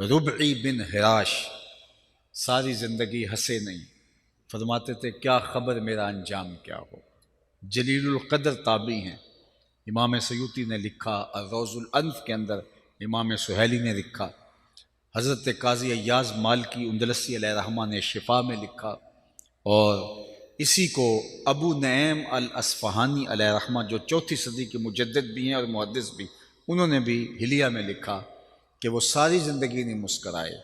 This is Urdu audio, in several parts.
ربعی بن حراش ساری زندگی ہنسے نہیں، فرماتے تھے کیا خبر میرا انجام کیا ہو۔ جلیل القدر تابعی ہیں، امام سیوطی نے لکھا، الروض الانف کے اندر امام سہیلی نے لکھا، حضرت قاضی ایاز مالکی اندلسی علیہ رحمہ نے شفا میں لکھا، اور اسی کو ابو نعیم الاصفہانی علیہ رحمہ جو 4 صدی کے مجدد بھی ہیں اور محدث بھی، انہوں نے بھی حلیہ میں لکھا کہ وہ ساری زندگی نہیں مسکرائے۔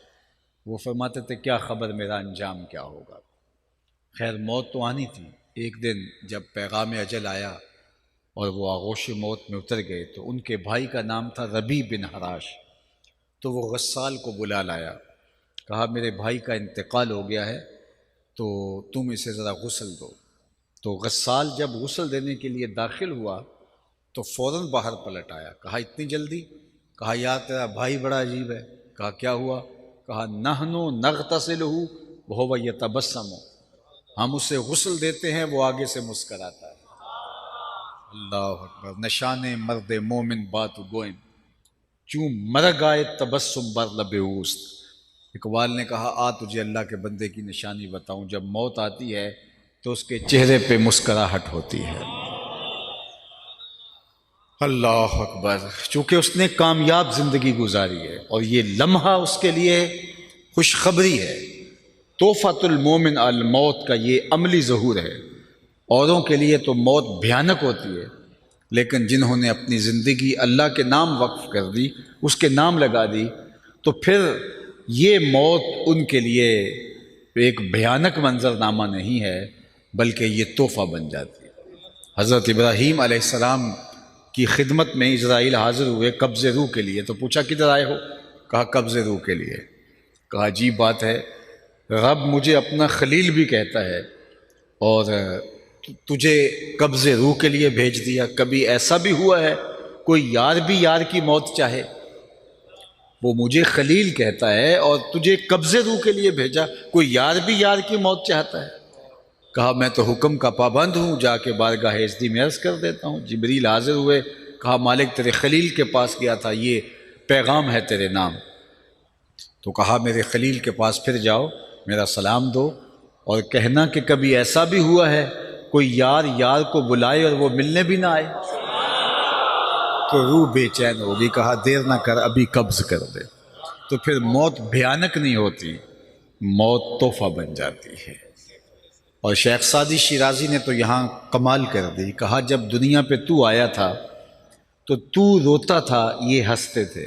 وہ فرماتے تھے کیا خبر میرا انجام کیا ہوگا۔ خیر موت تو آنی تھی۔ ایک دن جب پیغام اجل آیا اور وہ آغوش موت میں اتر گئے تو ان کے بھائی کا نام تھا ربیع بن حراش، تو وہ غسال کو بلا لایا، کہا میرے بھائی کا انتقال ہو گیا ہے تو تم اسے ذرا غسل دو۔ تو غسال جب غسل دینے کے لیے داخل ہوا تو فوراً باہر پلٹ آیا، کہا اتنی جلدی؟ کہا یار تیرا بھائی بڑا عجیب ہے۔ کہا کیا ہوا؟ کہا نحنو نغتسلہ وہو یتبسم، ہم اسے غسل دیتے ہیں وہ آگے سے مسکراتا ہے۔ اللہ اکبر، نشان مرد مومن بات گوئم، چوں مرگ آئے تبسم بر لب اوست۔ اقبال نے کہا آ تجھے اللہ کے بندے کی نشانی بتاؤں، جب موت آتی ہے تو اس کے چہرے پہ مسکراہٹ ہوتی ہے۔ اللہ اکبر، چونکہ اس نے کامیاب زندگی گزاری ہے اور یہ لمحہ اس کے لیے خوشخبری ہے۔ تحفۃ المومن الموت کا یہ عملی ظہور ہے۔ اوروں کے لیے تو موت بھیانک ہوتی ہے، لیکن جنہوں نے اپنی زندگی اللہ کے نام وقف کر دی، اس کے نام لگا دی، تو پھر یہ موت ان کے لیے ایک بھیانک منظر نامہ نہیں ہے بلکہ یہ تحفہ بن جاتی ہے۔ حضرت ابراہیم علیہ السلام کی خدمت میں اسرائیل حاضر ہوئے قبض روح کے لیے، تو پوچھا کدھر آئے ہو؟ کہا قبض روح کے لیے۔ کہا عجیب بات ہے، رب مجھے اپنا خلیل بھی کہتا ہے اور تجھے قبض روح کے لیے بھیج دیا، کبھی ایسا بھی ہوا ہے کوئی یار بھی یار کی موت چاہے؟ وہ مجھے خلیل کہتا ہے اور تجھے قبض روح کے لیے بھیجا، کوئی یار بھی یار کی موت چاہتا ہے؟ کہا میں تو حکم کا پابند ہوں، جا کے بارگاہ عزتی میں عرض کر دیتا ہوں۔ جبریل حاضر ہوئے، کہا مالک تیرے خلیل کے پاس گیا تھا، یہ پیغام ہے تیرے نام۔ تو کہا میرے خلیل کے پاس پھر جاؤ، میرا سلام دو اور کہنا کہ کبھی ایسا بھی ہوا ہے کوئی یار یار کو بلائے اور وہ ملنے بھی نہ آئے؟ تو روح بے چین ہوگی، کہا دیر نہ کر ابھی قبض کر دے۔ تو پھر موت بھیانک نہیں ہوتی، موت تحفہ بن جاتی ہے۔ اور شیخ سعدی شیرازی نے تو یہاں کمال کر دی، کہا جب دنیا پہ تو آیا تھا تو تو روتا تھا، یہ ہنستے تھے۔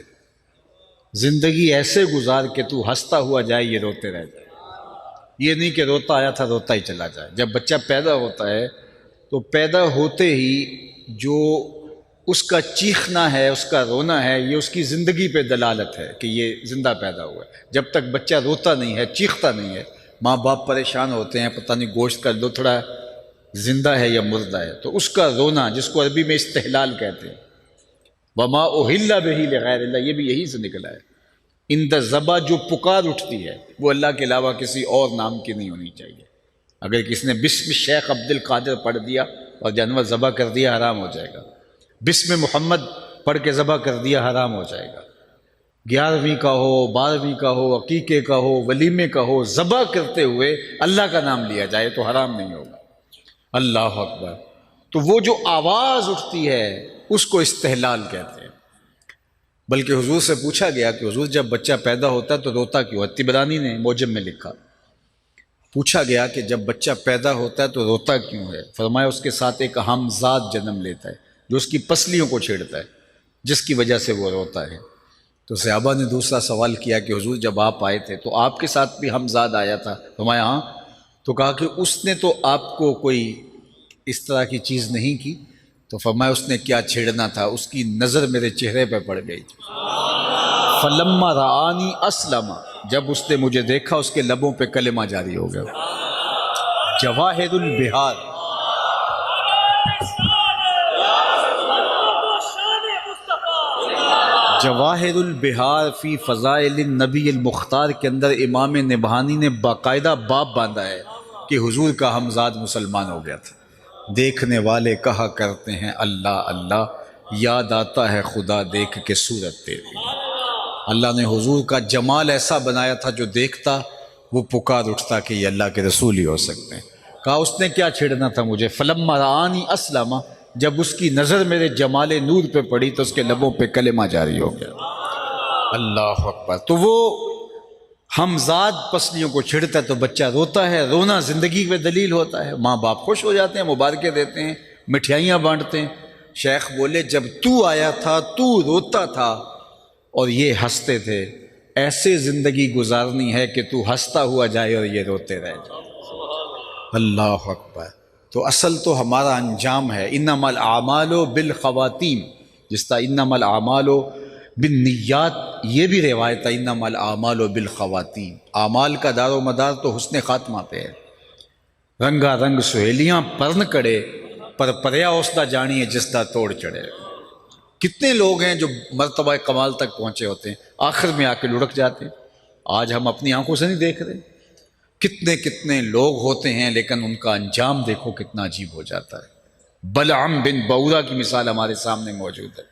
زندگی ایسے گزار کہ تو ہنستا ہوا جائے، یہ روتے رہ جائے۔ یہ نہیں کہ روتا آیا تھا روتا ہی چلا جائے۔ جب بچہ پیدا ہوتا ہے تو پیدا ہوتے ہی جو اس کا چیخنا ہے، اس کا رونا ہے، یہ اس کی زندگی پہ دلالت ہے کہ یہ زندہ پیدا ہوا ہے۔ جب تک بچہ روتا نہیں ہے، چیختا نہیں ہے، ماں باپ پریشان ہوتے ہیں، پتہ نہیں گوشت کا لتھڑا زندہ ہے یا مردہ ہے، تو اس کا رونا جس کو عربی میں استحلال کہتے ہیں، وما اہل بہ لغیر اللہ، یہ بھی یہی سے نکلا ہے۔ اندر ذبح جو پکار اٹھتی ہے وہ اللہ کے علاوہ کسی اور نام کی نہیں ہونی چاہیے۔ اگر کسی نے بسم شیخ عبد القادر پڑھ دیا اور جانور ذبح کر دیا، حرام ہو جائے گا۔ بسم محمد پڑھ کے ذبح کر دیا، حرام ہو جائے گا۔ 11ویں کا ہو، 12ویں کا ہو، عقیقے کا ہو، ولیمے کا ہو، ذبح کرتے ہوئے اللہ کا نام لیا جائے تو حرام نہیں ہوگا۔ اللہ اکبر۔ تو وہ جو آواز اٹھتی ہے اس کو استحلال کہتے ہیں۔ بلکہ حضور سے پوچھا گیا کہ حضور جب بچہ پیدا ہوتا ہے تو روتا کیوں؟ طبرانی نے موجم میں لکھا، پوچھا گیا کہ جب بچہ پیدا ہوتا ہے تو روتا کیوں ہے؟ فرمایا اس کے ساتھ ایک ہمزاد جنم لیتا ہے جو اس کی پسلیوں کو چھیڑتا ہے، جس کی وجہ سے وہ روتا ہے۔ تو صحابہ نے دوسرا سوال کیا کہ حضور جب آپ آئے تھے تو آپ کے ساتھ بھی ہمزاد آیا تھا؟ فرمایا ہاں۔ تو کہا کہ اس نے تو آپ کو کوئی اس طرح کی چیز نہیں کی؟ تو فرمایا اس نے کیا چھیڑنا تھا، اس کی نظر میرے چہرے پہ پڑ گئی۔ فلما رآنی اسلم، جب اس نے مجھے دیکھا اس کے لبوں پہ کلمہ جاری ہو گیا۔ جواہر البہار، جواہر البہار فی فضائل النبی المختار کے اندر امام نبہانی نے باقاعدہ باب باندھا ہے کہ حضور کا ہمزاد مسلمان ہو گیا تھا۔ دیکھنے والے کہا کرتے ہیں اللہ اللہ، یاد آتا ہے خدا دیکھ کے صورت تیری۔ اللہ نے حضور کا جمال ایسا بنایا تھا جو دیکھتا وہ پکار اٹھتا کہ یہ اللہ کے رسول ہی ہو سکتے ہیں۔ کہا اس نے کیا چھیڑنا تھا مجھے، فلما رآنی اسلم، جب اس کی نظر میرے جمال نور پہ پڑی تو اس کے لبوں پہ کلمہ جاری ہو گیا۔ اللہ اکبر۔ تو وہ ہمزاد پسلیوں کو چھڑتا ہے تو بچہ روتا ہے، رونا زندگی میں دلیل ہوتا ہے، ماں باپ خوش ہو جاتے ہیں، مبارکیں دیتے ہیں، مٹھائیاں بانٹتے ہیں۔ شیخ بولے جب تو آیا تھا تو روتا تھا اور یہ ہنستے تھے، ایسے زندگی گزارنی ہے کہ تو ہنستا ہوا جائے اور یہ روتے رہ جائے۔ اللہ اکبر۔ تو اصل تو ہمارا انجام ہے، انما الاعمال بالخواتیم، جس طرح انما الاعمال بالنیات، یہ بھی روایت ہے انما الاعمال بالخواتیم، اعمال کا دار و مدار تو حسن خاتمہ پہ ہے۔ رنگا رنگ سہیلیاں پرن کڑے پر پریا اوسدا جانی ہے جس دا توڑ چڑھے۔ کتنے لوگ ہیں جو مرتبہ کمال تک پہنچے ہوتے ہیں، آخر میں آ کے لڑک جاتے ہیں۔ آج ہم اپنی آنکھوں سے نہیں دیکھ رہے، کتنے کتنے لوگ ہوتے ہیں لیکن ان کا انجام دیکھو کتنا عجیب ہو جاتا ہے۔ بلعم بن بعورہ کی مثال ہمارے سامنے موجود ہے۔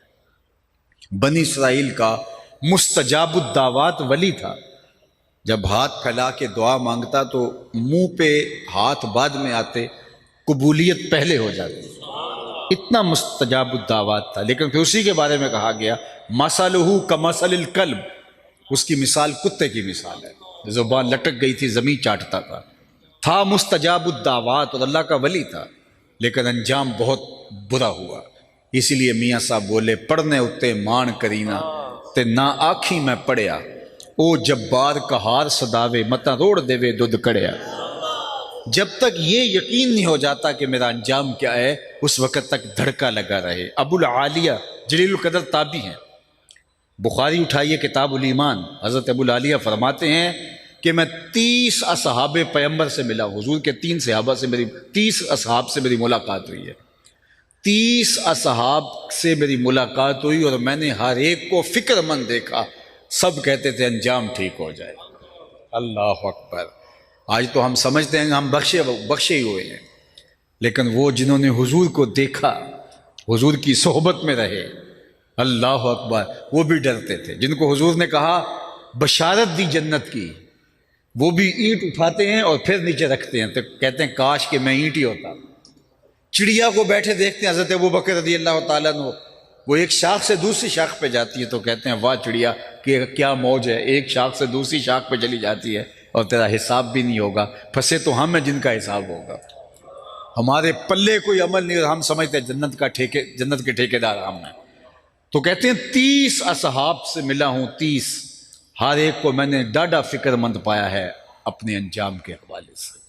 بنی اسرائیل کا مستجاب الدعوات ولی تھا، جب ہاتھ پھیلا کے دعا مانگتا تو منہ پہ ہاتھ بعد میں آتے، قبولیت پہلے ہو جاتی، اتنا مستجاب الدعوات تھا۔ لیکن پھر اسی کے بارے میں کہا گیا مثلہ کمثل الکلب، اس کی مثال کتے کی مثال ہے، زبان لٹک گئی تھی، زمین چاٹتا تھا مستجاب الدعوات اور اللہ کا ولی تھا، لیکن انجام بہت برا ہوا۔ اسی لیے میاں صاحب بولے پڑھنے اتے مان کرینا تے نہ آکھی میں پڑھیا، او جبار کہار صداوے متا روڑ دے وے دودھ کڑیا۔ جب تک یہ یقین نہیں ہو جاتا کہ میرا انجام کیا ہے، اس وقت تک دھڑکا لگا رہے۔ ابو العالیہ جلیل القدر تابعی ہیں، بخاری اٹھائیے کتاب الایمان، حضرت ابو العالیہ فرماتے ہیں کہ میں 30 اصحاب پیغمبر سے ملا، حضور کے 30 اصحاب سے میری ملاقات ہوئی ہے، 30 اصحاب سے میری ملاقات ہوئی اور میں نے ہر ایک کو فکر مند دیکھا، سب کہتے تھے انجام ٹھیک ہو جائے۔ اللہ اکبر۔ آج تو ہم سمجھتے ہیں کہ ہم بخشے ہی ہوئے ہیں، لیکن وہ جنہوں نے حضور کو دیکھا، حضور کی صحبت میں رہے، اللہ اکبر، وہ بھی ڈرتے تھے۔ جن کو حضور نے کہا بشارت دی جنت کی، وہ بھی اینٹ اٹھاتے ہیں اور پھر نیچے رکھتے ہیں، تو کہتے ہیں کاش کہ میں اینٹ ہی ہوتا۔ چڑیا کو بیٹھے دیکھتے ہیں حضرت ابوبکر رضی اللہ تعالیٰ عنہ، وہ ایک شاخ سے دوسری شاخ پہ جاتی ہے تو کہتے ہیں واہ چڑیا کہ کیا موج ہے، ایک شاخ سے دوسری شاخ پہ چلی جاتی ہے اور تیرا حساب بھی نہیں ہوگا، پھنسے تو ہم ہیں جن کا حساب ہوگا۔ ہمارے پلے کوئی عمل نہیں اور ہم سمجھتے ہیں جنت کے ٹھیکیدار ہم ہیں۔ تو کہتے ہیں 30 اصحاب سے ملا ہوں، 30، ہر ایک کو میں نے ڈاڈا فکر مند پایا ہے اپنے انجام کے حوالے سے۔